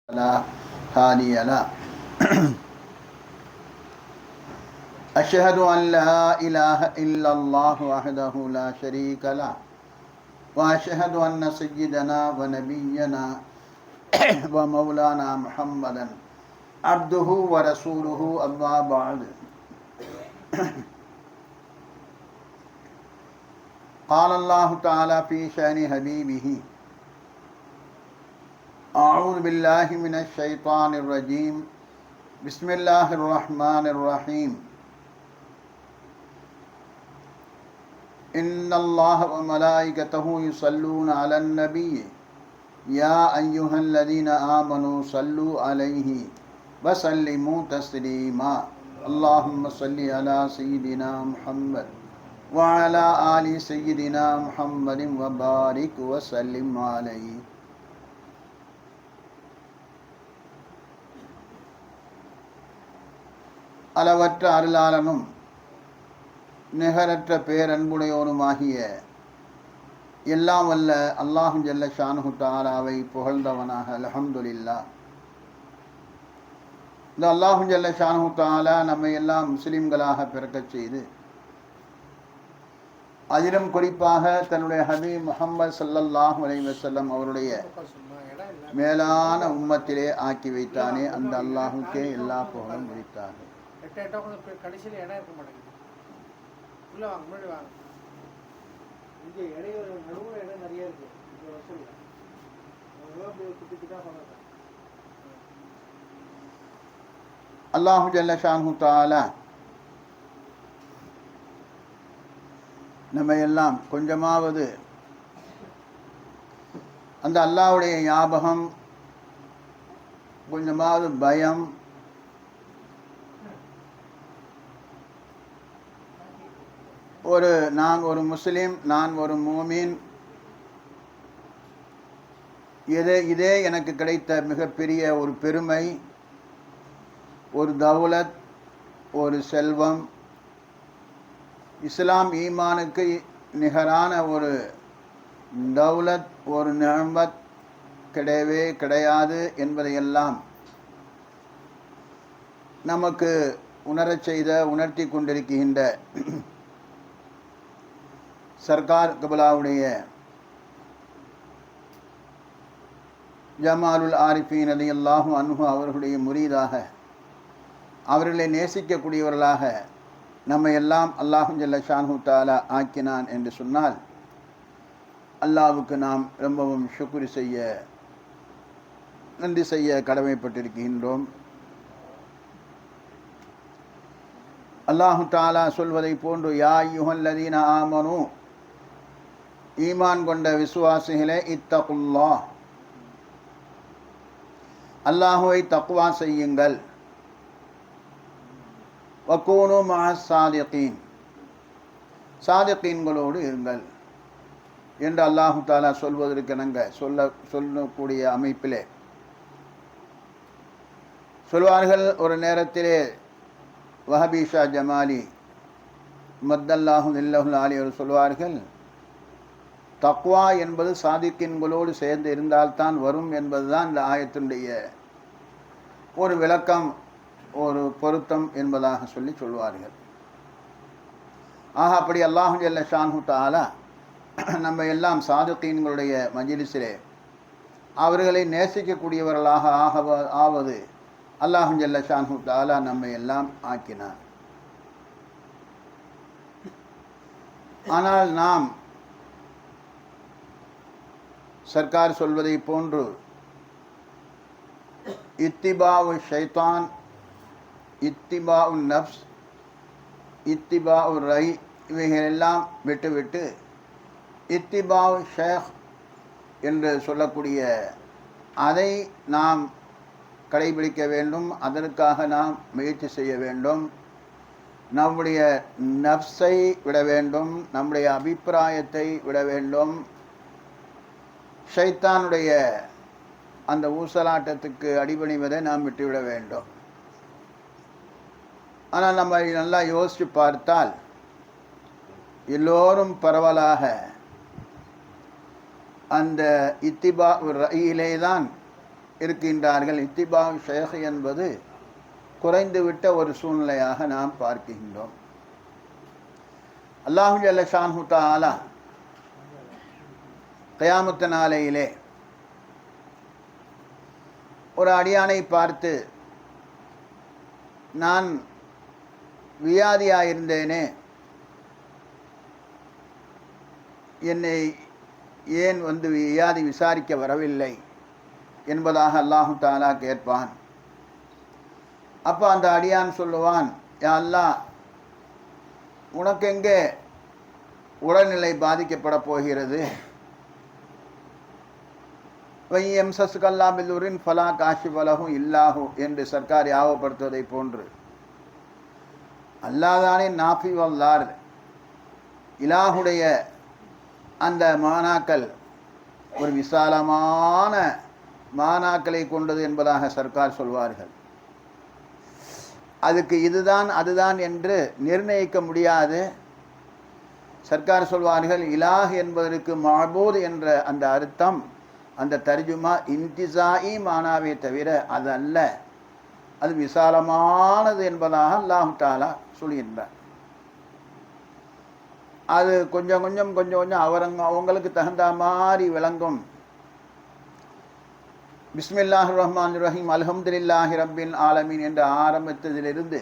لا هادي له أشهد أن لا إله إلا الله وحده لا شريك له وأشهد أن سيدنا ونبينا ومولانا محمدا عبده ورسوله أما بعد قال الله تعالى في شأن حبيبه أعوذ بالله من الشيطان الرجيم بسم الله الرحمن الرحيم إن الله وملائكته يصلون على النبي يا أيها الذين آمنوا صلوا عليه وسلموا تسليما اللهم صل على سيدنا محمد وعلى آل سيدنا محمد وبارك وسلم عليه. அளவற்ற அருளாளனும் நிகரற்ற பேரன்புடையோனுமாகிய எல்லாம் வல்ல அல்லாஹு ஜல்ல ஷானுஹு தஆலாவை புகழ்ந்தவனாக அல்ஹம்துலில்லாஹ். இந்த அல்லாஹு ஜல்ல ஷானுஹு தஆலா நம்மை எல்லாம் முஸ்லிம்களாக பிறக்கச் செய்து அதிலும் குறிப்பாக தன்னுடைய ஹபீப் முஹம்மது ஸல்லல்லாஹு அலைஹி வஸல்லம் அவருடைய மேலான உம்மத்திலே ஆக்கி வைத்தானே அந்த அல்லாஹுக்கே எல்லா புகழும் உரித்தார்கள். கடைசியில் இடம் இருக்க மாட்டேங்குது. உள்ள வாங்க, முன்னாடி வாங்க. இங்கே இடையில நடுவில் இடம் நிறைய இருக்கு. இந்த வசூலில் அல்லாஹு ஜல்ல ஷானுஹு தஆலா நம்ம எல்லாம் கொஞ்சமாவது அந்த அல்லாஹ்வுடைய ஞாபகம், கொஞ்சமாவது பயம், நான் ஒரு முஸ்லீம், நான் ஒரு மூமின், இதே எனக்கு கிடைத்த மிகப்பெரிய ஒரு பெருமை, ஒரு தௌலத், ஒரு செல்வம், இஸ்லாம் ஈமானுக்கு நிகரான ஒரு தௌலத், ஒரு நிஅமத் கிடையவே கிடையாது என்பதையெல்லாம் நமக்கு உணர்த்தி கொண்டிருக்கின்ற சர்க்கார் கபலாவுடைய ஜமாலுல் ஆரிஃபீன் ரலியல்லாஹு அன்ஹு அவர்களுடைய முரீதாக, அவர்களை நேசிக்கக்கூடியவர்களாக நம்மை எல்லாம் அல்லாஹு ஜல்ல ஷானுஹு தஆலா ஆக்கினான் என்று சொன்னால் அல்லாஹ்வுக்கு நாம் ரொம்பவும் நன்றி செய்ய கடமைப்பட்டிருக்கின்றோம். அல்லாஹு தஆலா சொல்வதை போன்று யா அய்யுஹல்லதீன ஆமனு, ஈமான் கொண்ட விசுவாசிகளே, இத்தகுல்லாஹ், அல்லாஹுவை தக்வா செய்யுங்கள், வகூனு மஅஸ் சாதிகீன், சாதிகீன்களோடு இருங்கள் என்று அல்லாஹு தஆலா சொல்வதற்கிணங்க சொல்லக்கூடிய அமைப்பிலே சொல்வார்கள். ஒரு நேரத்திலே வஹபி ஷா ஜமாலி மத்தல்லாஹு லில்லஹுல் ஆலி அவர் சொல்வார்கள், தக்வா என்பது சாதிக்கின்களோடு சேர்ந்து இருந்தால்தான் வரும் என்பதுதான் இந்த ஆயத்தினுடைய ஒரு விளக்கம், ஒரு பொருத்தம் என்பதாக சொல்வார்கள். அப்படி அல்லாஹு ஜல்ல ஷானுஹு தஆலா நம்ம எல்லாம் சாதிக்கீன்களுடைய மஜ்லிஸிலே அவர்களை நேசிக்கக்கூடியவர்களாக ஆவது அல்லாஹு ஜல்ல ஷானுஹு தஆலா நம்மை எல்லாம் ஆக்கினார். ஆனால் நாம் சர்க்கார் சொல்வதை போன்று இத்திபாஉ ஷைத்தான், இத்திபாஉ நஃப்ஸ், இத்திபாஉ ரை இவைகளெல்லாம் விட்டுவிட்டு இத்திபாஉ ஷேக் என்று சொல்லக்கூடிய அதை நாம் கடைபிடிக்க வேண்டும். அதற்காக நாம் முயற்சி செய்ய வேண்டும். நம்முடைய நஃப்ஸை விட வேண்டும், நம்முடைய அபிப்பிராயத்தை விட வேண்டும், ஷைத்தானுடைய அந்த ஊசலாட்டத்துக்கு அடிபணிவதை நாம் விட்டுவிட வேண்டும். ஆனால் நம்ம நல்லா யோசித்து பார்த்தால் எல்லோரும் பரவலாக அந்த இத்திபா ரயிலே தான் இருக்கின்றார்கள். இத்திபா ஷேக் என்பது குறைந்துவிட்ட ஒரு சூழ்நிலையாக நாம் பார்க்கின்றோம். அல்லாஹு ஜல்ல ஷான்ஹு தஆலா கியாமத் நாளையிலே ஒரு அடியானை பார்த்து, நான் வியாதியாயிருந்தேனே, என்னை ஏன் வந்து வியாதி விசாரிக்க வரவில்லை என்பதாக அல்லாஹு தஆலா கேட்பான். அப்போ அந்த அடியான் சொல்லுவான், யா அல்லாஹ், உனக்கெங்கே உடல்நிலை பாதிக்கப்பட போகிறது? வையம் சசுகல்லா பில்லுரின் ஃபலா காஷிஃபலஹு இல்லாஹு என்று சர்க்கார் யாவப்படுத்துவதை போன்று அல்லாஹ்தானே நாஃபி வல்லார். இலாஹுடைய அந்த மானாக்கள் ஒரு விசாலமான மானாக்களை கொண்டது என்பதாக சர்க்கார் சொல்வார்கள். அதுக்கு இதுதான் அதுதான் என்று நிர்ணயிக்க முடியாது. சர்க்கார் சொல்வார்கள், இலாஹ் என்பதற்கு மஅபூத் என்ற அந்த அர்த்தம், அந்த தர்ஜுமா இன்திசாயி மானாவே தவிர அது அல்ல, அது விசாலமானது என்பதாக அல்லாஹ் தஆலா சொல்கின்றார். அது கொஞ்சம் கொஞ்சம் அவங்களுக்கு தகுந்த மாதிரி விளங்கும். பிஸ்மில்லாஹிர் ரஹ்மானிர் ரஹீம் அல்ஹம்துலில்லாஹி ரப்பில் ஆலமீன் என்ற ஆரம்பத்திலிருந்து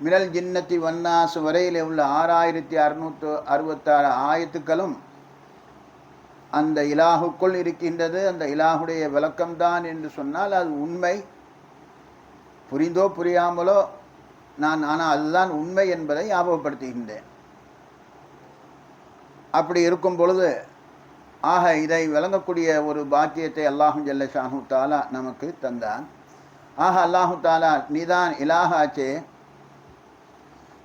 மினல் ஜின்னத்தி வன்னாஸ் வரையிலே உள்ள 6666 ஆயத்துக்களும் அந்த இலாஹுக்குள் இருக்கின்றது. அந்த இலாஹுடைய விளக்கம்தான் என்று சொன்னால் அது உண்மை. புரிந்தோ புரியாமலோ ஆனால் அதுதான் உண்மை என்பதை ஞாபகப்படுத்துகின்றேன். அப்படி இருக்கும் பொழுது ஆக இதை விளங்கக்கூடிய ஒரு பாக்கியத்தை அல்லாஹு ஜல்ல ஷானு தஆலா நமக்கு தந்தான். ஆக அல்லாஹு தஆலா, நீதான் இலாஹாச்சே,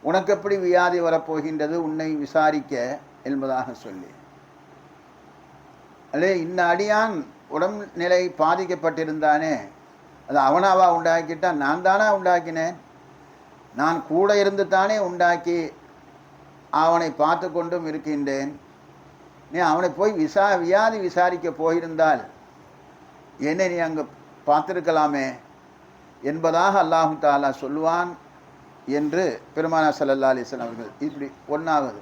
உனக்கு எப்படி வியாதி வரப்போகின்றது உன்னை விசாரிக்க என்பதாக சொல்லி, அல்லே இந்த அடியான் உடல்நிலை பாதிக்கப்பட்டிருந்தானே, அது அவனாவா உண்டாக்கிட்டான்? நான் தானே உண்டாக்கினேன். நான் கூட இருந்து தானே உண்டாக்கி அவனை பார்த்து கொண்டும் இருக்கின்றேன். நீ அவனை போய் வியாதி விசாரிக்க போயிருந்தால் என்னை நீ அங்கே பார்த்துருக்கலாமே என்பதாக அல்லாஹு தஆலா சொல்லுவான் என்று பெருமானார் ஸல்லல்லாஹு அலைஹி வஸல்லம் அவர்கள். இப்படி ஒன்றாவது.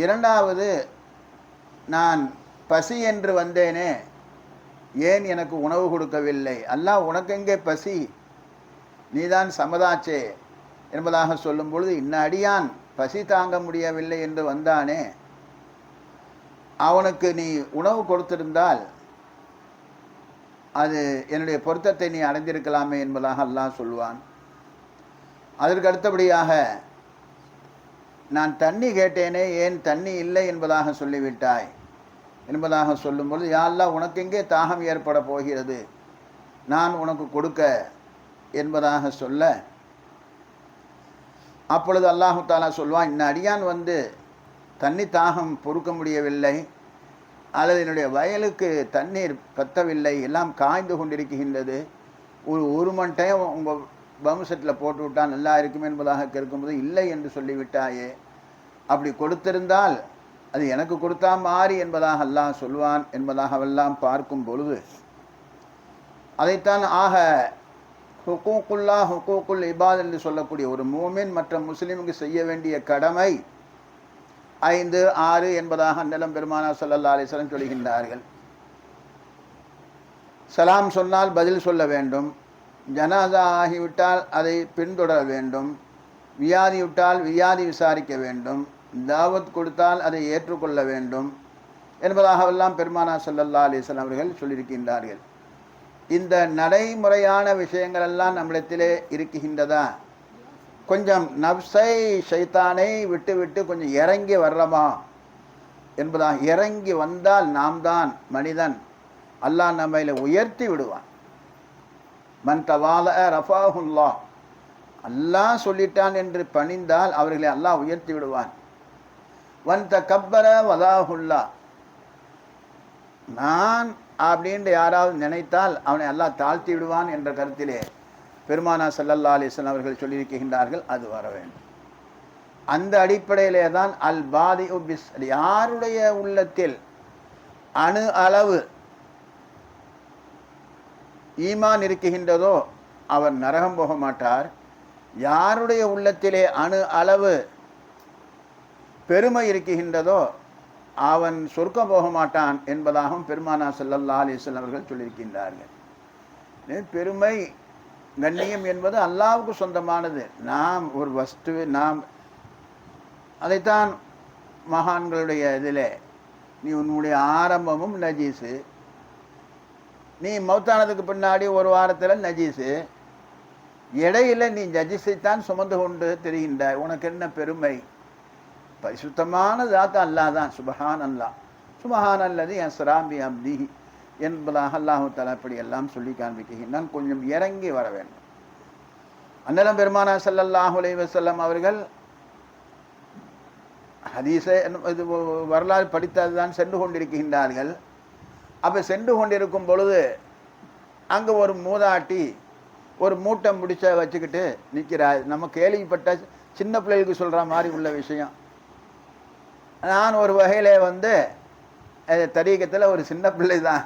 இரண்டாவது, நான் பசி என்று வந்தேனே, ஏன் எனக்கு உணவு கொடுக்கவில்லை? அல்லாஹ், உனக்கெங்கே பசி? நீதான் சமதாச்சே என்பதாக சொல்லும் பொழுது, இன்ன அடியான் பசி தாங்க முடியவில்லை என்று வந்தானே, அவனுக்கு நீ உணவு கொடுத்திருந்தால் அது என்னுடைய பொருத்தத்தை நீ அடைந்திருக்கலாமே என்பதாக அல்லாஹ் சொல்லுவான். அதற்கு அடுத்தபடியாக, நான் தண்ணி கேட்டேனே, ஏன் தண்ணி இல்லை என்பதாக சொல்லிவிட்டாய் என்பதாக சொல்லும்பொழுது, யா அல்லாஹ், உனக்கெங்கே தாகம் ஏற்பட போகிறது, நான் உனக்கு கொடுக்க என்பதாக சொல்ல, அப்பொழுது அல்லாஹு தஆலா சொல்வான், இந்த அடியான் வந்து தண்ணி தாகம் பொறுக்க முடியவில்லை, அல்லது என்னுடைய வயலுக்கு தண்ணீர் பத்தவில்லை, எல்லாம் காய்ந்து கொண்டிருக்கின்றது, ஒரு மணி டைம் உங்கள் பம்பு போட்டு விட்டால் நல்லா இருக்கும் என்பதாக கேட்கும்போது, இல்லை என்று சொல்லிவிட்டாயே, அப்படி கொடுத்திருந்தால் அது எனக்கு கொடுத்தா மாறி என்பதாக அல்லாஹ் சொல்வான் என்பதாகவெல்லாம் பார்க்கும் பொழுது, அதைத்தான் ஆக ஹுக்கூக்குல்லா ஹுக்கூக்குல் இபாத் என்று சொல்லக்கூடிய ஒரு மூமின் மற்ற முஸ்லீமுக்கு செய்ய வேண்டிய கடமை 5, 6 என்பதாக அண்ணலம் பெருமானார் ஸல்லல்லாஹு அலைஹி வஸல்லம் சொல்கின்றார்கள். சலாம் சொன்னால் பதில் சொல்ல வேண்டும், ஜனாசா ஆகிவிட்டால் அதை பின்தொடர வேண்டும், வியாதிவிட்டால் வியாதி விசாரிக்க வேண்டும், தாவத் கொடுத்தால் அதை ஏற்றுக்கொள்ள வேண்டும் என்பதாகவெல்லாம் பெருமானார் ஸல்லல்லாஹு அலைஹி வஸல்லம் அவர்கள் சொல்லியிருக்கின்றார்கள். இந்த நடைமுறையான விஷயங்கள் எல்லாம் நம்மிடத்திலே இருக்கின்றதா? கொஞ்சம் நப்சை ஷைத்தானை விட்டு கொஞ்சம் இறங்கி வர்றோமா என்பதாக. இறங்கி வந்தால் நாம் தான் மனிதன், அல்லாஹ் நம்மையில் உயர்த்தி விடுவான். மன் தவால ரஃபாஹுல்லாஹ், அல்லாஹ் சொல்லிட்டான் என்று பணிந்தால் அவர்களை அல்லாஹ் உயர்த்தி விடுவான். வன் தகப்பர வதாஹுல்லா, நான் அப்படின்ட்டு யாராவது நினைத்தால் அவனை அல்லாஹ் தாழ்த்தி விடுவான் என்ற கருத்திலே பெருமானார் ஸல்லல்லாஹு அலைஹி வஸல்லம் அவர்கள் சொல்லியிருக்கின்றார்கள். அது வர வேண்டும். அந்த அடிப்படையிலே தான் அல் பாதி உபிஸ், யாருடைய உள்ளத்தில் அணு அளவு ஈமான் இருக்குகின்றதோ அவர் நரகம் போக மாட்டார். யாருடைய உள்ளத்திலே அணு அளவு பெருமை இருக்குகின்றதோ அவன் சொர்க்கம் போக மாட்டான் என்பதாகவும் பெருமானார் ஸல்லல்லாஹு அலைஹி வஸல்லம் அவர்கள் சொல்லியிருக்கின்றார்கள். பெருமை கண்ணியம் என்பது அல்லாஹ்வுக்கு சொந்தமானது. நாம் ஒரு வஸ்துவை நாம் அதைத்தான் மகான்களுடைய இதில் நீ உன்னுடைய ஆரம்பமும் நஜீஸு, நீ மௌத்தானதுக்கு பின்னாடி ஒரு வாரத்தில் நஜீஸு, இடையில நீ நஜீஸைத்தான் சுமந்து கொண்டு தெரிகின்றாய், உனக்கு என்ன பெருமை? பரிசுத்தமான தாத்தா அல்லாஹ் தான். சுபஹான் அல்லாஹ் சுபஹான் அல்லது அஸ்ராபி அப்திஹி என்பதாக அல்லாஹு தஆலா அப்படி எல்லாம் சொல்லி காண்பிக்கின்றான். கொஞ்சம் இறங்கி வர வேண்டும். அன்னலம் பெருமானார் ஸல்லல்லாஹு அலைஹி வஸல்லம் அவர்கள் ஹதீஸை இது வரலாறு படித்ததுதான் சென்று கொண்டிருக்கின்றார்கள். அப்போ சென்று கொண்டிருக்கும் பொழுது அங்கே ஒரு மூதாட்டி ஒரு மூட்டை முடிச்ச வச்சுக்கிட்டு நிற்கிறார். நம்ம கேள்விப்பட்ட சின்ன பிள்ளைகளுக்கு சொல்கிற மாதிரி உள்ள விஷயம். நான் ஒரு வகையில் தரீகத்தில் ஒரு சின்ன பிள்ளை தான்.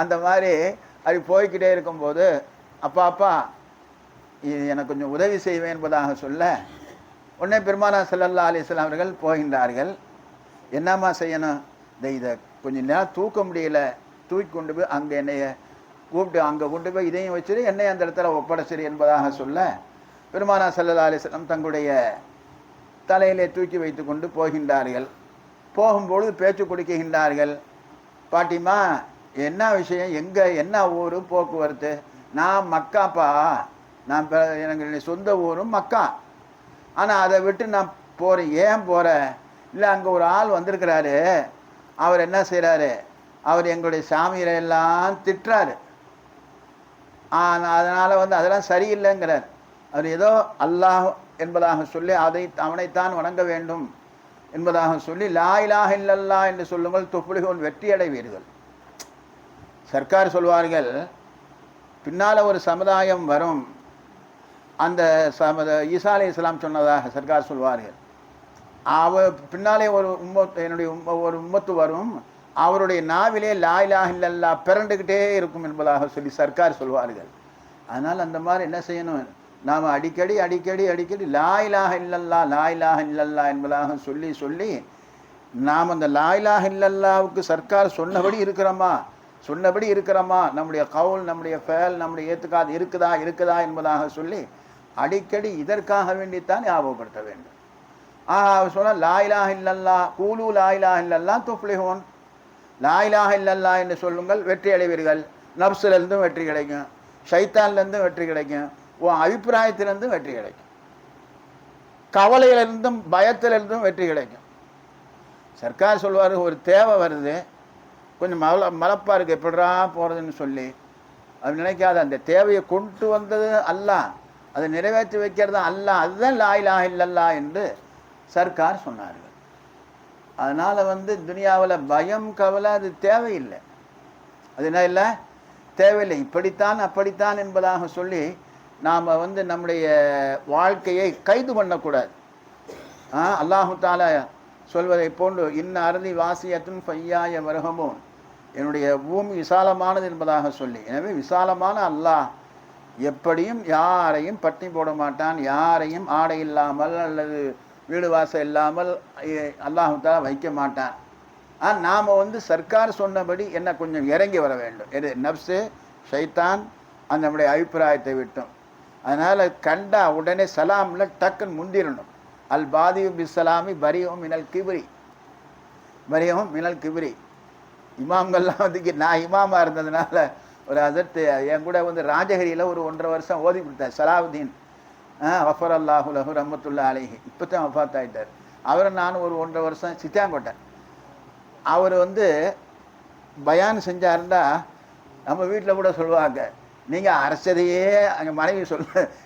அந்த மாதிரி அப்படி போய்கிட்டே இருக்கும்போது அப்பா இது எனக்கு கொஞ்சம் உதவி செய்வேன் என்பதாக சொல்ல உடனே பெருமானார் ஸல்லல்லாஹு அலைஹி வஸல்லம் அவர்கள் போகின்றார்கள். என்னம்மா செய்யணும்? இதை கொஞ்சம் நேரம் தூக்க முடியல, தூக்கி கொண்டு போய் அங்கே என்னைய கூப்பிட்டு அங்கே கொண்டு போய் இதையும் வச்சுட்டு என்னை அந்த இடத்துல ஒப்படைச்சிரு என்பதாக சொல்ல பெருமானார் ஸல்லல்லாஹு அலைஹி வஸல்லம் தங்களுடைய தலையிலே தூக்கி வைத்து கொண்டு போகின்றார்கள். போகும்பொழுது பேச்சு கொடுக்கின்றார்கள். பாட்டிமா என்ன விஷயம், எங்கே என்ன ஊர், போக்குவரத்து? நான் மக்காப்பா, நான் எனக்கு சொந்த ஊரும் மக்கா, ஆனால் அதை விட்டு நான் போகிறேன். ஏன் போகிறேன்? இல்லை அங்கே ஒரு ஆள் வந்திருக்கிறாரு, அவர் என்ன செய்கிறாரு, அவர் எங்களுடைய சாமியை எல்லாம் திட்டுறாரு, அதனால் அதெல்லாம் சரியில்லைங்கிறார். அவர் ஏதோ அல்லாஹ் என்பதாக சொல்லி அவனைத்தான் வணங்க வேண்டும் என்பதாக சொல்லி லா இலாஹ இல்லல்லாஹ் என்று சொல்லுங்கள் துஃப்லிஹூன், வெற்றி அடைவீர்கள். சர்க்கார் சொல்வார்கள், பின்னால் ஒரு சமுதாயம் வரும், அந்த ஈசா அலைஹிஸ்ஸலாம் சொன்னதாக சர்க்கார் சொல்வார்கள். பின்னாலே ஒரு என்னுடைய ஒரு உம்மத்து வரும், அவருடைய நாவிலே லா இலாஹ இல்லல்லாஹ் பிறண்டுக்கிட்டே இருக்கும் என்பதாக சொல்லி சர்க்கார் சொல்வார்கள். அதனால் அந்த மாதிரி என்ன செய்யணும், நாம் அடிக்கடி லா இலாஹ இல்லல்லாஹ் லா இலாஹ இல்லல்லாஹ் என்பதாக சொல்லி நாம் அந்த லா இலாஹ இல்லல்லாஹ்வுக்கு சர்க்கார் சொன்னபடி இருக்கிறோமா, நம்முடைய கவுல், நம்முடைய ஃபேல், நம்முடைய ஏத்துக்காது இருக்குதா என்பதாக சொல்லி அடிக்கடி இதற்காக வேண்டித்தான் ஞாபகப்படுத்த வேண்டும். சொன்ன லா இலாஹ இல்லல்லாஹ் கூலு லா இலாஹ இல்லல்லாஹ் துஃப்லிஹூன், லா இலாஹ இல்லல்லாஹ் என்று சொல்லுங்கள் வெற்றி அடைவீர்கள். நப்சிலிருந்தும் வெற்றி கிடைக்கும், ஷைத்தான்லேருந்தும் வெற்றி கிடைக்கும், உன் அபிப்பிராயத்திலிருந்தும் வெற்றி கிடைக்கும், கவலையிலிருந்தும் பயத்திலிருந்தும் வெற்றி கிடைக்கும். சர்க்கார் சொல்வார், ஒரு தேவை வருது, கொஞ்சம் மலப்பா இருக்கு, எப்படா போகிறதுன்னு சொல்லி அது நினைக்காத, அந்த தேவையை கொண்டு வந்தது அல்லாஹ், அதை நிறைவேற்றி வைக்கிறது அல்லாஹ், அதுதான் லா இலாஹ இல்லல்லாஹ் என்று சர்க்கார் சொன்னார்கள். அதனால் துனியாவில் பயம் கவலை அது தேவையில்லை. அது என்ன இல்லை, தேவையில்லை. இப்படித்தான் அப்படித்தான் என்பதாக சொல்லி நாம் நம்முடைய வாழ்க்கையை கைது பண்ணக்கூடாது. அல்லாஹு தஆலா சொல்வதை போன்று இன்ன அருதி வாசியத்துன் ஃபையாய வருகமோன், என்னுடைய பூமி விசாலமானது என்பதாக சொல்லி. எனவே விசாலமான அல்லாஹ் எப்படியும் யாரையும் பட்டினி போட மாட்டான், யாரையும் ஆடை இல்லாமல் அல்லது வீடு வாசல் இல்லாமல் அல்லாஹு தஆலா வைக்க மாட்டான். நாம் சர்க்கார் சொன்னபடி என்ன கொஞ்சம் இறங்கி வர வேண்டும். எது நப்சு ஷைத்தான் அந்த நம்முடைய அபிப்பிராயத்தை விட்டோம். அதனால் கண்டா உடனே சலாமில் டக்குன்னு முந்திரணும். அல் பாதியு பிஸ்ஸலாமி பரியும் மினல் கிபிரி. இமாம்கள்லாம் நான் இமாமாக இருந்ததுனால ஒரு அதற்கு என் கூட ராஜகிரியில் ஒரு 1.5 வருஷம் ஓதி கொடுத்தார் சலாவுதீன் வஃபர் அல்லாஹு லஹு ரஹ்மத்துல்லாஹி அலைஹி. இப்போ தான் வஃபாத் ஆகிட்டார். அவரை நான் ஒரு 1.5 வருஷம் சித்தாங்கோட்டை. அவர் பயான் செஞ்சாருண்டா நம்ம வீட்டில் கூட சொல்லுவாங்க, நீங்கள் அரைச்சதையே அங்கே மனைவி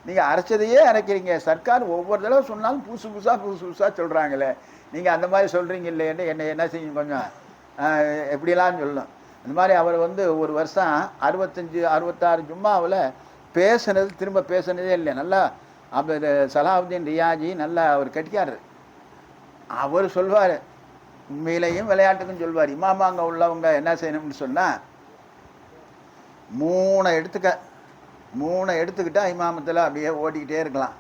நீங்கள் அரைச்சதையே அரைக்கிறீங்க, சர்க்கார் ஒவ்வொரு தடவை சொன்னாலும் புதுசு புதுசாக சொல்கிறாங்களே, நீங்கள் அந்த மாதிரி சொல்கிறீங்க இல்லைன்னு என்ன செய்யும், கொஞ்சம் எப்படிலாம் சொல்லணும். அந்த மாதிரி அவர் ஒரு வருஷம் 65-66 ஜும்மாவில் திரும்ப பேசுனதே இல்லை. நல்லா அப்போ சலாவுதீன் ரியாஜி நல்லா அவர் கட்டிக்காரு. அவர் சொல்வார், உண்மையிலையும் விளையாட்டுக்கும் சொல்வார். இமாமா அங்கே உள்ளவங்க என்ன செய்யணும்னு சொன்னால், மூணை எடுத்துக்கிட்டா இமாமத்தில் அப்படியே ஓட்டிக்கிட்டே இருக்கலாம்.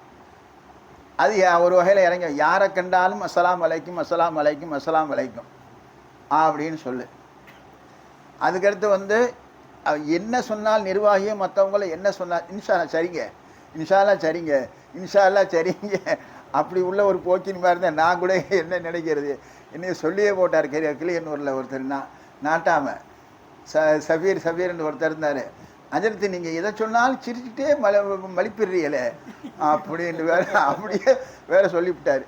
அது ஒரு வகையில் இறங்க யாரை கண்டாலும் அஸ்ஸலாமு அலைக்கும் அஸ்ஸலாமு அலைக்கும் அஸ்ஸலாமு அலைக்கும் அப்படின்னு சொல்லு. அதுக்கடுத்து வந்து என்ன சொன்னால் நிர்வாகியும் மற்றவங்கள என்ன சொன்னால் இன்ஷா அல்லாஹ் சரிங்க, இன்ஷா அல்லாஹ் சரிங்க, இன்ஷா அல்லாஹ் சரிங்க அப்படி உள்ள ஒரு போக்கின் மாதிரி இருந்தேன். நான் கூட என்ன நினைக்கிறது, என்னைய சொல்லியே போட்டார் கிளியனூரில் ஒருத்தர் நாட்டாமல் சபீர்னு ஒருத்தர் இருந்தார். அஜர்த்து நீங்கள் எதை சொன்னாலும் சிரிச்சுட்டே மலிப்பிடுறீங்களே அப்படின்னு அப்படியே வேற சொல்லிவிட்டார்.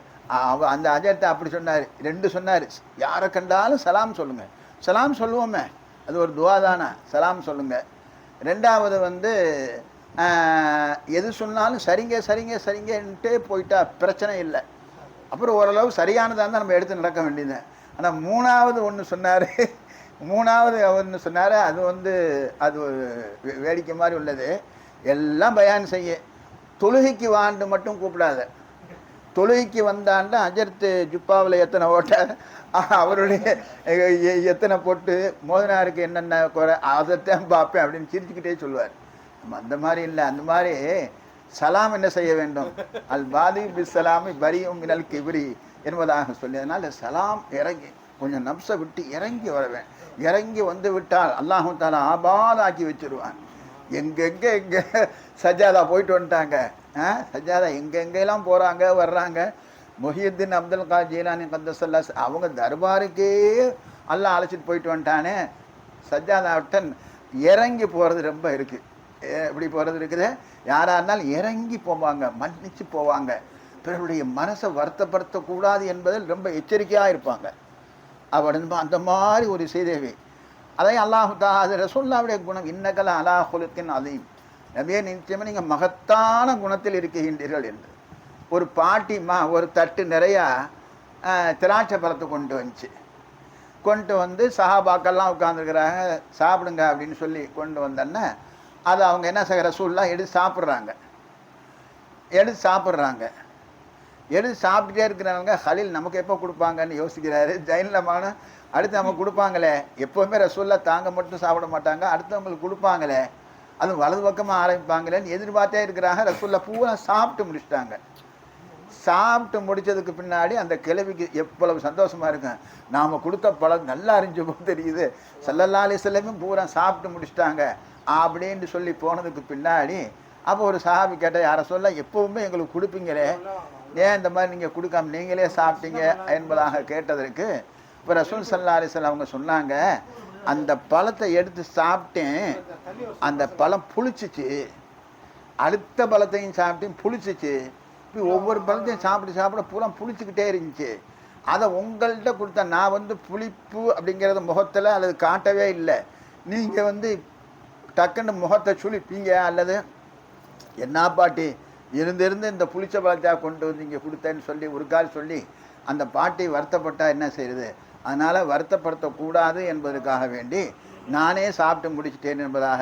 அந்த அஜர்த்தை அப்படி சொன்னார். 2 சொன்னார், யாரை கண்டாலும் சலாம் சொல்லுங்கள். சலாம் சொல்லுவோமே, அது ஒரு துவா தானே, சலாம் சொல்லுங்கள். 2வது வந்து எது சொன்னாலும் சரிங்க சரிங்க சரிங்கன்ட்டே போயிட்டா பிரச்சனை இல்லை. அப்புறம் ஓரளவு சரியானதாக இருந்தால் நம்ம எடுத்து நடக்க வேண்டியது. ஆனால் 3வது ஒன்று சொன்னார். அது வந்து அது ஒரு வேடிக்கை மாதிரி உள்ளது. எல்லாம் பயான் செய்ய, தொழுகைக்கு வாண்டு மட்டும் கூப்பிடாத. தொழுகைக்கு வந்தாண்ட அஜர்த்து ஜுப்பாவில் எத்தனை ஓட்ட, அவருடைய எத்தனை போட்டு மோதனாருக்கு என்னென்ன குறை அதைத்தான் பார்ப்பேன் அப்படின்னு சிரிச்சுக்கிட்டே சொல்லுவார். நம்ம அந்த மாதிரி இல்லை. அந்த மாதிரி சலாம் என்ன செய்ய வேண்டும், அல் பாதி பிஸ்ஸலாமி பரியும் மினல் கிப்ரி என்பதாக சொல்லி, அதனால் சலாம் இறங்கி கொஞ்சம் நப்சை விட்டு இறங்கி வரவேன். இறங்கி வந்து விட்டால் அல்லாஹு தஆலா ஆபாதாக்கி வச்சிருவான். எங்கே சஜாதா போயிட்டு வந்துட்டாங்க. சஜாதா எங்கெங்கெல்லாம் போகிறாங்க வர்றாங்க. முஹியுத்தீன் அப்துல் காதர் ஜீலானி கத்தஸல்லா அவங்க தர்பாருக்கே அல்லாஹ் அழைச்சிட்டு போயிட்டு வந்துட்டானே. சஜாதா விட்ட இறங்கி போகிறது ரொம்ப இருக்குது. எப்படி போகிறது இருக்குது, யாராக இருந்தாலும் இறங்கி போவாங்க, மன்னிச்சு போவாங்க. பிறருடைய மனசை வருத்தப்படுத்தக்கூடாது என்பதில் ரொம்ப எச்சரிக்கையாக இருப்பாங்க. அப்படி அந்த மாதிரி ஒரு செய்தேவி. அதை அல்லாஹு தஆலா அது ரசூலுல்லாஹ்வுடைய குணம். இன்னகல அலா குலுக்கின் அதீம், நபியே நிச்சயமாக நீங்கள் மகத்தான குணத்தில் இருக்கின்றீர்கள் என்று. ஒரு பாட்டிமா ஒரு தட்டு நிறையா திராட்சை பழத்தை கொண்டு வந்து சஹாபாக்கெல்லாம் உட்காந்துருக்குறாங்க, சாப்பிடுங்க அப்படின்னு சொல்லி கொண்டு வந்தோன்னே அதை அவங்க என்ன செய்கிற ரசூலுல்லாஹ் எடுத்து சாப்பிட்றாங்க. சாப்பிட்டுட்டே இருக்கிறவங்க ஹலீல் நமக்கு எப்போ கொடுப்பாங்கன்னு யோசிக்கிறாரு. ஜைன்லமான அடுத்து நமக்கு கொடுப்பாங்களே, எப்போவுமே ரசூலுல்லாஹ் தாங்க மட்டும் சாப்பிட மாட்டாங்க, அடுத்தவங்களுக்கு கொடுப்பாங்களே, அதுவும் வலது பக்கமாக ஆரம்பிப்பாங்களேன்னு எதிர்பார்த்தே இருக்கிறாங்க. ரசூலுல்லாஹ் பூரா சாப்பிட்டு முடிச்சிட்டாங்க. சாப்பிட்டு முடித்ததுக்கு பின்னாடி அந்த கிழவிக்கு எவ்வளவு சந்தோஷமாக இருக்கும். நாம் கொடுத்த பழம் நல்லா அறிஞ்சு போது தெரியுது, ஸல்லல்லாஹு அலைஹி வஸல்லம் பூரா சாப்பிட்டு முடிச்சிட்டாங்க அப்படின்னு சொல்லி போனதுக்கு பின்னாடி அப்போ ஒரு சஹாபி கேட்டால், யாரை சொல்ல எப்போவுமே எங்களுக்கு கொடுப்பீங்களே, ஏன் இந்த மாதிரி நீங்கள் கொடுக்காம நீங்களே சாப்பிட்டீங்க என்பதாக கேட்டதற்கு இப்போ ரசூல் ஸல்லல்லாஹு அலைஹி வஸல்லம் அவங்க சொன்னாங்க, அந்த பழத்தை எடுத்து சாப்பிட்டேன், அந்த பழம் புளிச்சிச்சு, அடுத்த பழத்தையும் சாப்பிட்டேன் புளிச்சிச்சு, இப்படி ஒவ்வொரு பழத்தையும் சாப்பிட பூரா புளிச்சுக்கிட்டே இருந்துச்சு. அதை உங்கள்கிட்ட கொடுத்த நான் வந்து புளிப்பு அப்படிங்கிறத முகத்தில் அல்லது காட்டவே இல்லை, நீங்கள் வந்து டக்குன்னு முகத்தை சுளிப்பீங்க அல்லது என்ன பாட்டி இருந்து இந்த புளிச்ச பழத்தையாக கொண்டு வந்து இங்கே கொடுத்தேன்னு சொல்லி ஒரு கால் சொல்லி அந்த பாட்டி வருத்தப்பட்டால் என்ன செய்யுது. அதனால் வருத்தப்படுத்தக்கூடாது என்பதற்காக வேண்டி நானே சாப்பிட்டு முடிச்சிட்டேன் என்பதாக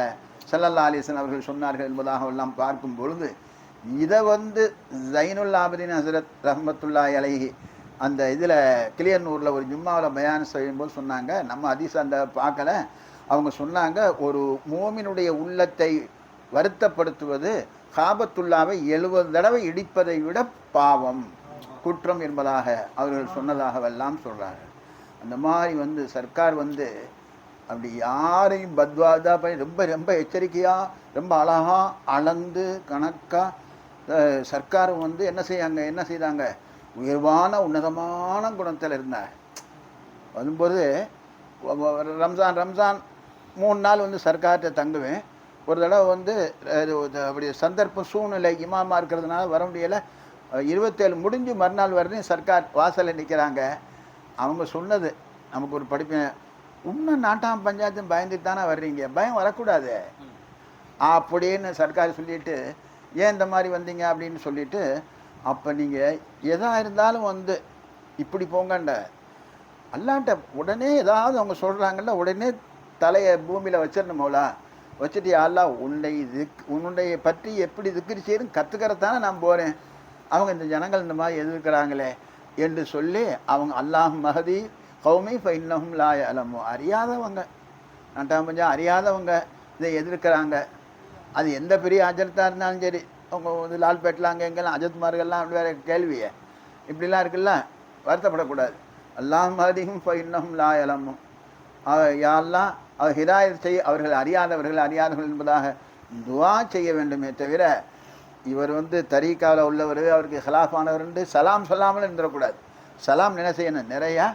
ஸல்லல்லாஹு அலைஹி வஸல்லம் அவர்கள் சொன்னார்கள் என்பதாக எல்லாம் பார்க்கும் பொழுது, இதை வந்து ஜைனுல் ஆபிதீன் ஹஸரத் ரஹ்மத்துல்லாஹி அலைஹி அந்த இதில் கிளியனூரில் ஒரு ஜும்மாவில் பயான் செய்யும்போது சொன்னாங்க. நம்ம ஹதீஸ் அந்த பார்க்கல. அவங்க சொன்னாங்க, ஒரு மோமினுடைய உள்ளத்தை வருத்தப்படுத்துவது காபத்துல்லாவை 70 தடவை இடிப்பதை விட பாவம் குற்றம் என்பதாக அவர்கள் சொன்னதாகவெல்லாம் சொல்கிறாங்க. அந்த மாதிரி வந்து சர்க்கார் வந்து அப்படி யாரையும் பத்வாதா பண்ணி ரொம்ப ரொம்ப எச்சரிக்கையாக ரொம்ப அழகாக அளந்து கணக்காக சர்க்காரும் வந்து என்ன செய்தாங்க, உயர்வான உன்னதமான குணத்தில் இருந்தாங்க. வரும்போது ரம்ஜான் 3 நாள் வந்து சர்க்கார்கிட்ட தங்குவேன். ஒரு தடவை வந்து அப்படி சந்தர்ப்பம் சூழ்நிலை இமாமா இருக்கிறதுனால வர முடியலை. 27 முடிஞ்சு மறுநாள் வரையும் சர்க்கார் வாசலில் நிற்கிறாங்க. அவங்க சொன்னது நமக்கு ஒரு படிப்பேன், இன்னும் நாட்டாம் பஞ்சாயத்தும் பயந்துட்டு தானே வர்றீங்க, பயம் வரக்கூடாது அப்படின்னு சர்க்கார் சொல்லிட்டு, ஏன் இந்த மாதிரி வந்தீங்க அப்படின்னு சொல்லிட்டு, அப்போ நீங்கள் எதாக இருந்தாலும் வந்து இப்படி போங்கண்ட அல்லாட்ட உடனே ஏதாவது அவங்க சொல்கிறாங்கல்ல, உடனே தலையை பூமியில் வச்சிடணுமோலா, வச்சுட்டு அல்லாஹ் உன்னுடைய பற்றி எப்படி திக்ர் செய்யணும் கற்றுக்கிறதானே நான் போகிறேன், அவங்க இந்த ஜனங்கள் இந்த மாதிரி எதிர்க்கிறாங்களே என்று சொல்லி அவங்க அல்லாஹ் மஹதி கௌமி ஃபைன்னஹும் லா யஅலமூன், அறியாதவங்க நாட்டாம் பஞ்சம் அறியாதவங்க இதை எதிர்க்கிறாங்க. அது எந்த பெரிய அஜர்த்தாக இருந்தாலும் சரி, அவங்க வந்து லால்பேட்டில் அங்கே எங்கெல்லாம் அஜத்மார்கள்லாம் அப்படி வேறு கேள்வியை இப்படிலாம் இருக்குல்ல, வருத்தப்படக்கூடாது. அல்லாஹ் மஹதிஹும் ஃப இன்னஹும் லா யலமுன். யாரெல்லாம் அவர் ஹிதாயத் செய்ய, அவர்கள் அறியாதவர்கள் என்பதாக துவா செய்ய வேண்டுமே தவிர, இவர் வந்து தரீக்காவில் உள்ளவர், அவருக்கு ஹிலாஃபானவர் என்று சலாம் சொல்லாமல் இருந்துடக்கூடாது. சலாம் என்ன செய்யணும்? நிறையா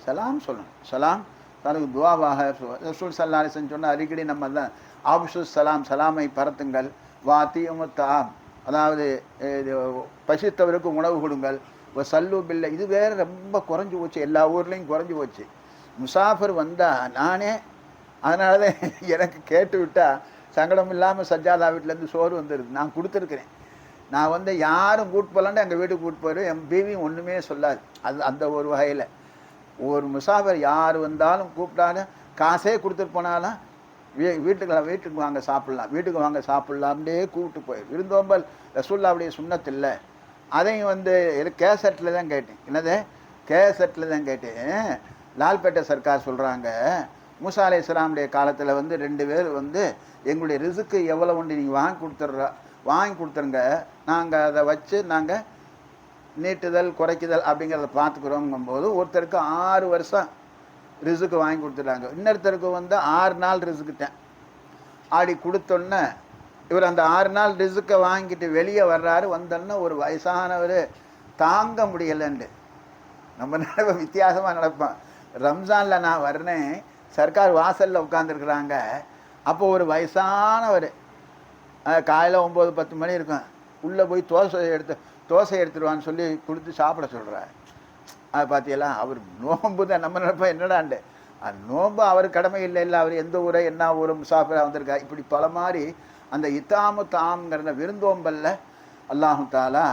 சலாம் சொல்லணும். சலாம் தனக்கு துவாவாக ரசூல் ஸல்லல்லாஹு அலைஹி வஸல்லம் சொன்ன அடிக்கடி நம்ம தான் ஆப்ஷு சலாம், சலாமை பரத்துங்கள். வாத்தியமுத்தாம், அதாவது பசித்தவருக்கு உணவு கொடுங்கள். சல்லு பில்லை, இது வேறு ரொம்ப குறைஞ்சி போச்சு, எல்லா ஊர்லேயும் குறைஞ்சி போச்சு. முசாஃபர் வந்தால் நானே, அதனால தான் எனக்கு கேட்டு விட்டால் சங்கடம் இல்லாமல் சஜ்ஜாதா வீட்டிலேருந்து சோறு வந்துடுது, நான் கொடுத்துருக்குறேன். நான் வந்து யாரும் கூட்டு போகலான்ட்டு எங்கள் வீட்டுக்கு கூட்டு போயிரு, என் பீவியும் ஒன்றுமே சொல்லாது. அது அந்த ஒரு வகையில் ஒரு முசாஃபர் யார் வந்தாலும் கூப்பிட்டாலும் காசே கொடுத்துட்டு போனாலும் வீட்டுக்கு வாங்க சாப்பிட்லாம், வீட்டுக்கு வாங்க சாப்பிட்லாம்னே கூப்பிட்டு போயிரு. விருந்தோம்பல் ரசூலுல்லாஹ்வுடைய சுன்னத் இல்லை. அதையும் வந்து கேசட்டில் தான் கேட்டேன். என்னது? கேசட்டில் தான் கேட்டேன். லால்பேட்டை சர்க்கார் சொல்கிறாங்க, மூசா அலைஹிஸ்ஸலாமுடைய காலத்தில் வந்து 2 பேர் வந்து எங்களுடைய ரிசுக்கு எவ்வளோ உண்டு நீங்கள் வாங்கி கொடுத்துருங்க, நாங்கள் அதை வச்சு நாங்கள் நீட்டுதல் குறைக்குதல் அப்படிங்கிறத பார்த்துக்குறோங்கும்போது ஒருத்தருக்கு 6 வருஷம் ரிசுக்கு வாங்கி கொடுத்துட்டாங்க. இன்னொருத்தருக்கு வந்து 6 நாள் ரிசுக்குட்டேன் ஆடி கொடுத்தோன்னே இவர் அந்த 6 நாள் ரிசுக்கை வாங்கிட்டு வெளியே வர்றாரு. வந்தோன்னே ஒரு வயசானவர் தாங்க முடியலைன்ட்டு, நம்ம நடப்போம் வித்தியாசமாக நடப்போம். ரம்ஜானில் நான் வர்றேன், சர்க்கார் வாசலில் உட்காந்துருக்குறாங்க. அப்போ ஒரு வயசானவர் காலையில் 9-10 மணி இருக்கும், உள்ளே போய் தோசை எடுத்துருவான்னு சொல்லி கொடுத்து சாப்பிட சொல்கிறார். அது பார்த்தீங்களா, அவர் நோம்பு தான். நம்ம நினைப்போம் என்னடாண்டு, அது நோம்பு அவர் கடமை இல்லை, அவர் எந்த ஊரை என்ன ஊர் முசாஃபிராக வந்திருக்கா. இப்படி பல மாதிரி அந்த இத்தாமு தாம்ங்கிற விருந்தோம்பலில் அல்லாஹு தாலா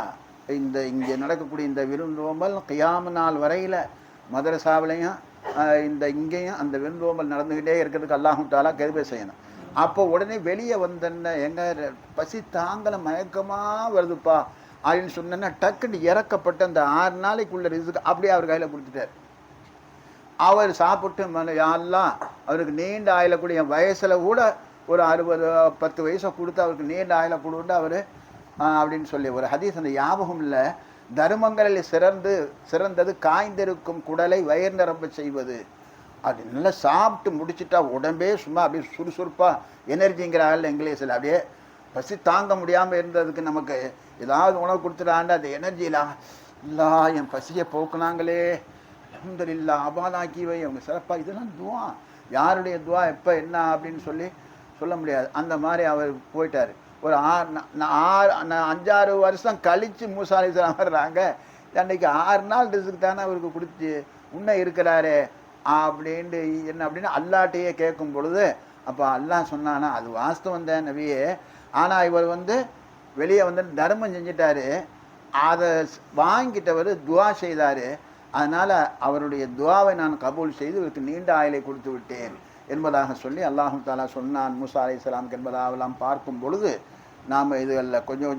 இங்கே நடக்கக்கூடிய இந்த விருந்தோம்பல் கியாம நாள் வரையில் மதரசாவிலையும் இங்கேயும் அந்த விருந்தோம்பல் நடந்துக்கிட்டே இருக்கிறதுக்கு அல்லாஹு தாலா கிருபை செய்யணும். அப்போ உடனே வெளியே வந்தேன்ன எங்க பசி தாங்கலை, மயக்கமாக வருதுப்பா அப்படின்னு சொன்னேன்னா டக்குன்னு இறக்கப்பட்டு அந்த 6 நாளைக்குள்ள ரிசுக்கு அப்படியே அவர் கையில் கொடுத்துட்டார். அவர் சாப்பிட்டு யாரெல்லாம் அவருக்கு நீண்ட ஆயில கூட, என் வயசில் கூட ஒரு 60-10 வயசை கொடுத்து அவருக்கு நீண்ட ஆயில கொடுத்து அவர் அப்படின்னு சொல்லி ஒரு ஹதீஸ் அந்த ஞாபகம் இல்லை. தர்மங்களில் சிறந்தது காய்ந்திருக்கும் குடலை வயிறு நிரம்ப செய்வது. அது நல்லா சாப்பிட்டு முடிச்சுட்டா உடம்பே சும்மா அப்படியே சுறுசுறுப்பாக எனர்ஜிங்கிறாங்கல்ல இங்கிலீஷில், அப்படியே பசி தாங்க முடியாமல் இருந்ததுக்கு நமக்கு ஏதாவது உணவு கொடுத்துட்டாண்டு அந்த எனர்ஜிலாம் இல்லா என் பசியை போக்குனாங்களே அல்ஹம்துலில்லாஹ் அபாலாக்கிவை அவங்க சிறப்பாக. இதெல்லாம் துவா, யாருடைய துவா எப்போ என்ன அப்படின்னு சொல்ல முடியாது. அந்த மாதிரி அவர் போயிட்டார். ஒரு 5-6 வருஷம் கழித்து மூசா அலைஹிஸ்ஸலாம் வர்றாங்க. அன்றைக்கி 6 நாள் ரிஸ்க்கு தானே அவருக்கு கொடுத்து உன்னை இருக்கிறாரே அப்படின்ட்டு என்ன அப்படின்னு அல்லாட்டையே கேட்கும் பொழுது, அப்போ அல்லாஹ் சொன்னானா அது வாஸ்தவம் தான் நபியே, ஆனால் இவர் வந்து வெளியே வந்து தர்மம் செஞ்சிட்டாரு, அதை வாங்கிட்டவர் துவா செய்தார், அதனால் அவருடைய துவாவை நான் கபூல் செய்து இவருக்கு நீண்ட ஆயுளை கொடுத்து விட்டேன் என்பதாக சொல்லி அல்லாஹு தாலா சொன்னான் மூசா அலைஹிஸ்ஸலாமுக்கு என்பதாகலாம் பார்க்கும் பொழுது நாம் இதுகளில் கொஞ்சம்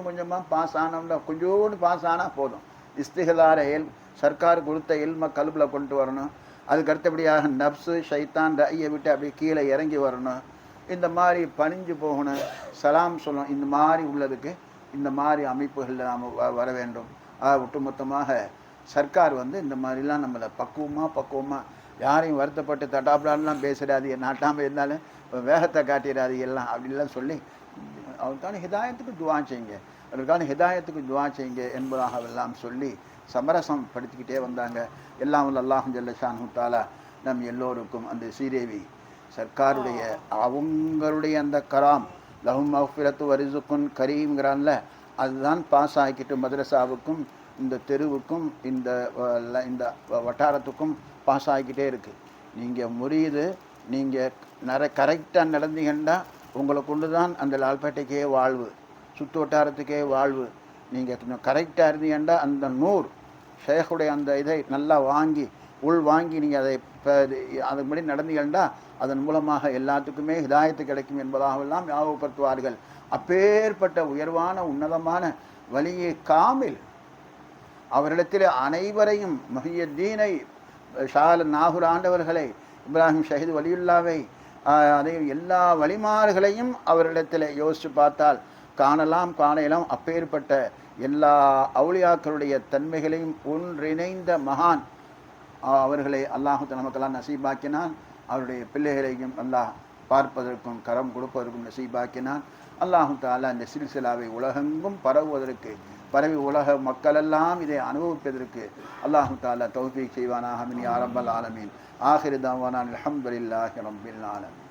கொஞ்சமாக பாஸ் ஆனோம்னா கொஞ்சோண்டு பாஸ் ஆனால் போதும். இஸ்திஹலார சர்க்கார் கொடுத்த இல்மை கல்பில் கொண்டு வரணும். அதுக்கு அடுத்தபடியாக நப்ஸு ஷைத்தான் ரஐயை விட்டு அப்படியே கீழே இறங்கி வரணும். இந்த மாதிரி பணிஞ்சு போகணும், சலாம் சொல்லணும். இந்த மாதிரி உள்ளதுக்கு இந்த மாதிரி அமைப்புகளில் நாம் வர வேண்டும். ஒட்டுமொத்தமாக சர்க்கார் வந்து இந்த மாதிரிலாம் நம்மளை பக்குவமாக யாரையும் வருத்தப்பட்டு தட்டாப்படாலாம் பேசுகிறாது, நாட்டாமல் இருந்தாலும் வேகத்தை காட்டிடாது எல்லாம் அப்படின்லாம் சொல்லி அவருக்கான ஹிதாயத்துக்கு துவா செய்யுங்க, அவருக்கான ஹிதாயத்துக்கு துவா செய்யுங்க என்பதாக எல்லாம் சொல்லி சமரசம் படுத்திக்கிட்டே வந்தாங்க. எல்லாம் உள்ள அல்லாஹ் ஜல்ல ஷானஹு தஆலா நம் எல்லோருக்கும் அந்த ஸ்ரீதேவி சர்க்காருடைய அவங்களுடைய அந்த கராம் லஹும் மஃபிரத்து வரிசுக்குன் கரீம்ங்கிறான்ல, அதுதான் பாஸ் ஆகிக்கிட்டு மதரசாவுக்கும் இந்த தெருவுக்கும் இந்த வட்டாரத்துக்கும் பாஸ் ஆகிக்கிட்டே இருக்குது. நீங்கள் முறியுது, நீங்கள் கரெக்டாக நடந்தீங்கன்னா உங்களை கொண்டு தான் அந்த லால்பேட்டைக்கே வாழ்வு, சுற்று வட்டாரத்துக்கே வாழ்வு. நீங்கள் கொஞ்சம் கரெக்டாக இருந்தீங்கன்னா அந்த நூர் ஷேக்குடைய அந்த இதை நல்லா வாங்கி நீங்கள் அதை அதுபடி நடந்தீங்கன்னா அதன் மூலமாக எல்லாத்துக்குமே ஹிதாயத்து கிடைக்கும் என்பதாகவெல்லாம் ஞாபகப்படுத்துவார்கள். அப்பேற்பட்ட உயர்வான உன்னதமான வலியை காமில் அவரிடத்தில் அனைவரையும் முஹியுத்தீனை ஷால நாகூர் ஆண்டவர்களை இப்ராஹிம் ஷஹீத் வலியுல்லாவை அதே எல்லா வழிமாறுகளையும் அவரிடத்தில் யோசித்து பார்த்தால் காணலாம். அப்பேற்பட்ட எல்லா அவுலியாக்களுடைய தன்மைகளையும் ஒன்றிணைந்த மகான் அவர்களை அல்லாஹு நமக்கெல்லாம் நசீபாக்கினான். அவருடைய பிள்ளைகளையும் அல்லாஹ் பார்ப்பதற்கும் கரம் கொடுப்பதற்கும் நசீபாக்கினான். அல்லாஹு தாலா இந்த சில்சிலாவை உலகெங்கும் பரவி உலக மக்களெல்லாம் இதை அனுபவிப்பதற்கு அல்லாஹு தாலா தௌஃபீக் செய்வானாக. ஆமின் யா ரப்பல் ஆலமீன். ஆகிரு தஅவானா அல்ஹம்துலில்லாஹி ரப்பில் ஆலமீன்.